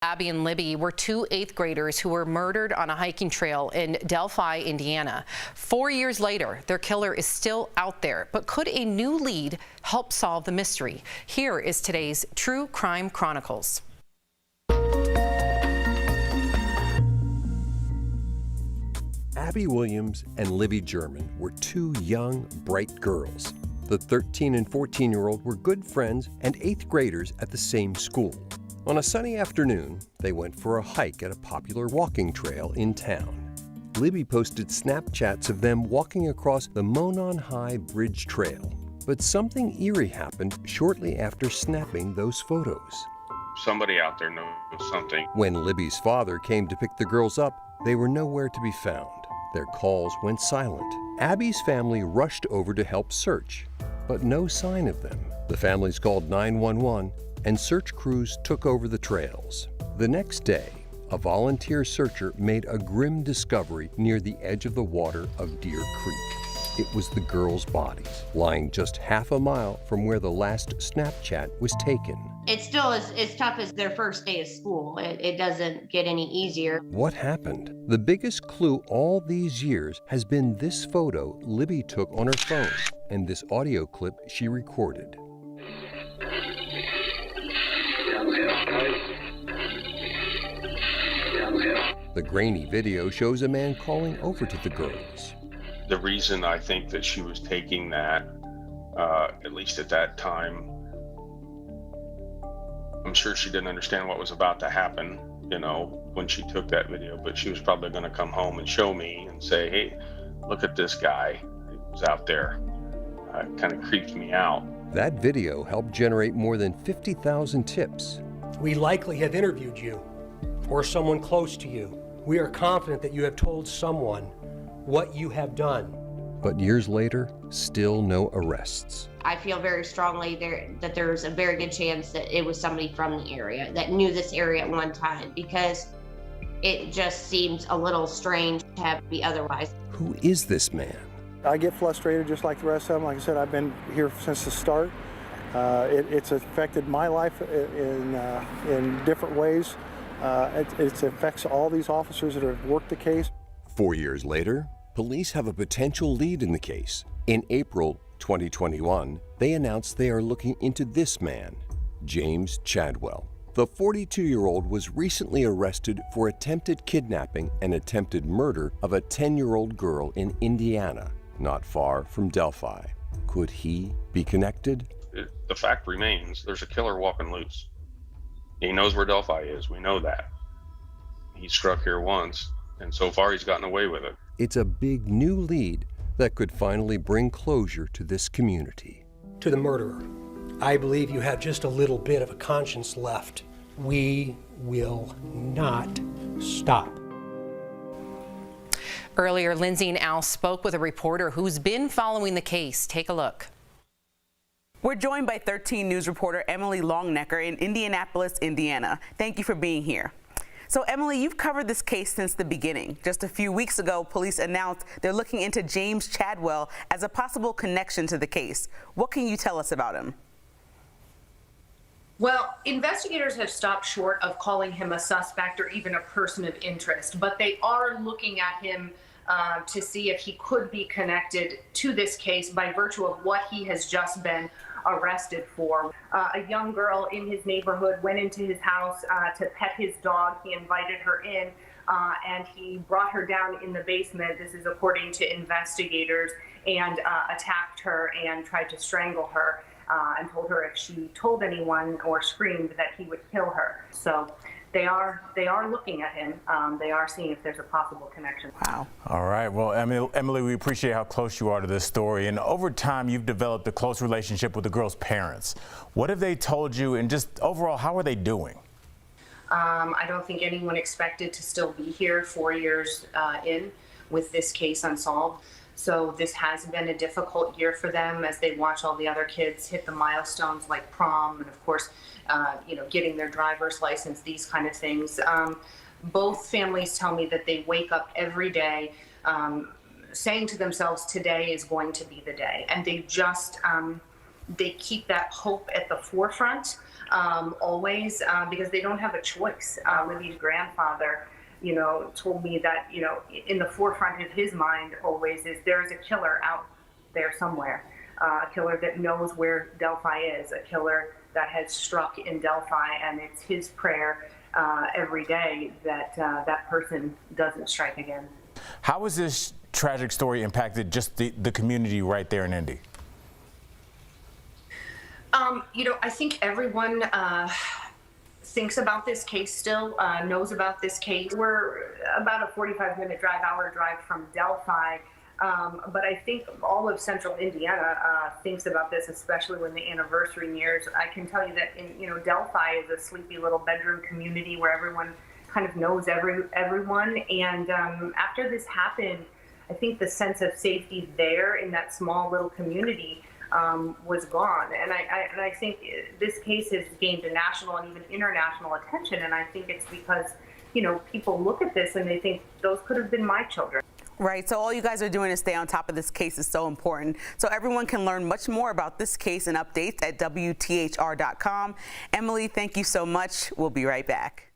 Abby and Libby were two 8th graders who were murdered on a hiking trail in Delphi, Indiana. 4 years later, their killer is still out there. But could a new lead help solve the mystery? Here is today's True Crime Chronicles. Abby Williams and Libby German were two young, bright girls. The 13 and 14-year-old were good friends and 8th graders at the same school. On a sunny afternoon, they went for a hike at a popular walking trail in town. Libby posted Snapchats of them walking across the Monon High Bridge Trail. But something eerie happened shortly after snapping those photos. Somebody out there knows something. When Libby's father came to pick the girls up, they were nowhere to be found. Their calls went silent. Abby's family rushed over to help search, but no sign of them. The families called 911, and search crews took over the trails. The next day, a volunteer searcher made a grim discovery near the edge of the water of Deer Creek. It was the girls' bodies, lying just half a mile from where the last Snapchat was taken. It still is as tough as their first day of school. It doesn't get any easier. What happened? The biggest clue all these years has been this photo Libby took on her phone and this audio clip she recorded. The grainy video shows a man calling over to the girls. The reason I think that she was taking that, at least at that time, I'm sure she didn't understand what was about to happen, when she took that video, but she was probably going to come home and show me and say, hey, look at this guy who's out there. It kind of creeped me out. That video helped generate more than 50,000 tips. We likely have interviewed you or someone close to you. We are confident that you have told someone what you have done. But years later, still no arrests. I feel very strongly that there's a very good chance that it was somebody from the area that knew this area at one time, because it just seems a little strange to have it be otherwise. Who is this man? I get frustrated just like the rest of them. Like I said, I've been here since the start. It's affected my life in different ways. It affects all these officers that have worked the case. 4 years later, police have a potential lead in the case. In April 2021, they announced they are looking into this man, James Chadwell. The 42-year-old was recently arrested for attempted kidnapping and attempted murder of a 10-year-old girl in Indiana, not far from Delphi. Could he be connected? The fact remains, there's a killer walking loose. He knows where Delphi is. We know that. He struck here once, and so far he's gotten away with it. It's a big new lead that could finally bring closure to this community. To the murderer, I believe you have just a little bit of a conscience left. We will not stop. Earlier, Lindsay and Al spoke with a reporter who's been following the case. Take a look. We're joined by 13 News reporter Emily Longnecker in Indianapolis, Indiana. Thank you for being here. So, Emily, you've covered this case since the beginning. Just a few weeks ago, police announced they're looking into James Chadwell as a possible connection to the case. What can you tell us about him? Well, investigators have stopped short of calling him a suspect or even a person of interest, but they are looking at him to see if he could be connected to this case by virtue of what he has just been arrested for. A young girl in his neighborhood went into his house to pet his dog. He invited her in and he brought her down in the basement, this is according to investigators, and attacked her and tried to strangle her and told her if she told anyone or screamed that he would kill her. So they are looking at him. They are seeing if there's a possible connection. Wow. All right. Well, Emily, we appreciate how close you are to this story. And over time, you've developed a close relationship with the girl's parents. What have they told you? And just overall, how are they doing? I don't think anyone expected to still be here 4 years in with this case unsolved. So this has been a difficult year for them as they watch all the other kids hit the milestones like prom and, of course, getting their driver's license, these kind of things. Both families tell me that they wake up every day saying to themselves, today is going to be the day. And they just, they keep that hope at the forefront. always, because they don't have a choice. Libby's grandfather, told me that, in the forefront of his mind always is there's a killer out there somewhere, a killer that knows where Delphi is, a killer that has struck in Delphi, and it's his prayer every day that that person doesn't strike again. How has this tragic story impacted just the community right there in Indy? I think everyone thinks about this case still, knows about this case. We're about a 45-minute hour drive from Delphi, but I think all of central Indiana thinks about this, especially when the anniversary nears. I can tell you that Delphi is a sleepy little bedroom community where everyone kind of knows everyone. And after this happened, I think the sense of safety there in that small little community was gone. And I think this case has gained a national and even international attention. And I think it's because, people look at this and they think those could have been my children. Right, so all you guys are doing to stay on top of this case is so important. So everyone can learn much more about this case and updates at WTHR.com. Emily, thank you so much. We'll be right back.